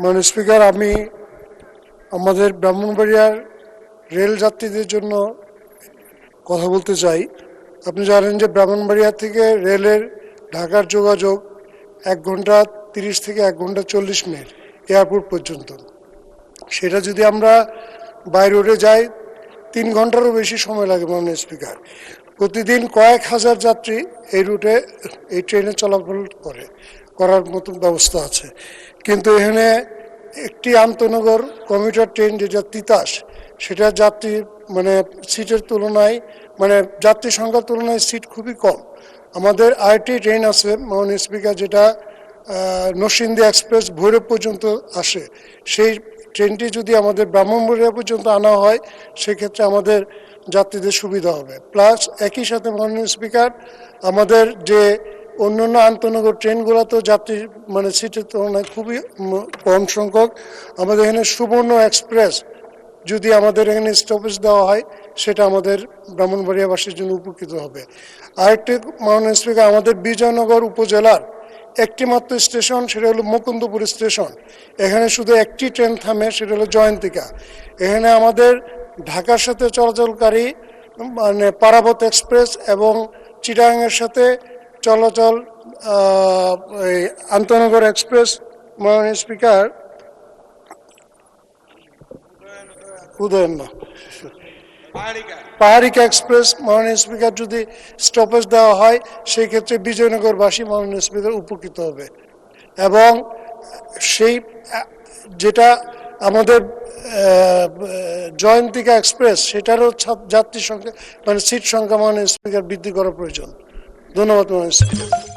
মাননীয় স্পিকার, আমি আমাদের ব্রাহ্মণবাড়িয়ার রেল যাত্রীদের জন্য কথা বলতে চাই। আপনি জানেন যে ব্রাহ্মণবাড়িয়া থেকে রেলের ঢাকার যোগাযোগ 1 ঘন্টা 30 থেকে 1 ঘন্টা 40 মিনিট এয়ারপোর্ট পর্যন্ত। সেটা যদি আমরা বাই রোডে যাই 3 ঘন্টারও বেশি সময় লাগে। মাননীয় স্পিকার, প্রতিদিন কয়েক হাজার যাত্রী এই রুটে এই ট্রেনে চলাচল করার মতো ব্যবস্থা আছে, কিন্তু এখানে একটি আন্তনগর কমিউটার ট্রেন যেটা তিতাস, সেটা যাত্রী সিটের তুলনায় যাত্রী সংখ্যার তুলনায় সিট খুবই কম। আমাদের আরেকটি ট্রেন আছে মাননীয় স্পিকার, যেটা নরসিংদী এক্সপ্রেস ভৈরব পর্যন্ত আসে। সেই ট্রেনটি যদি আমাদের ব্রাহ্মণবাড়িয়া পর্যন্ত আনা হয়, সেক্ষেত্রে আমাদের যাত্রীদের সুবিধা হবে। প্লাস একই সাথে মাননীয় স্পিকার, আমাদের যে অন্যান্য আন্তনগর ট্রেনগুলোতেও যাত্রী সিটের তুলনায় খুবই কম সংখ্যক। আমাদের এখানে সুবর্ণ এক্সপ্রেস যদি আমাদের এখানে স্টপেজ দেওয়া হয়, সেটা আমাদের ব্রাহ্মণবাড়িয়াবাসীর জন্য উপকৃত হবে। আরেকটি মাননীয় স্পিকার, আমাদের বিজয়নগর উপজেলার একটি মাত্র স্টেশন, সেটা হলো মুকুন্দপুর স্টেশন। এখানে শুধু একটি ট্রেন থামে, সেটা হলো জয়ন্তিকা। এখানে আমাদের ঢাকার সাথে চলাচলকারী পারাবত এক্সপ্রেস এবং চিটাগাংয়ের সাথে চলাচল আন্তনগর এক্সপ্রেস মাননীয় স্পিকার পাহাড়িকা এক্সপ্রেস মাননীয় স্পিকার যদি স্টপেজ দেওয়া হয়, সেই ক্ষেত্রে বিজয়নগরবাসী মাননীয় স্পিকার উপকৃত হবে। এবং সেই যেটা আমাদের জয়ন্তিকা এক্সপ্রেস, সেটারও যাত্রী সংখ্যা সিট সংখ্যা মাননীয় স্পিকার বৃদ্ধি করা প্রয়োজন। ধন্যবাদ মাননীয় স্পিকার।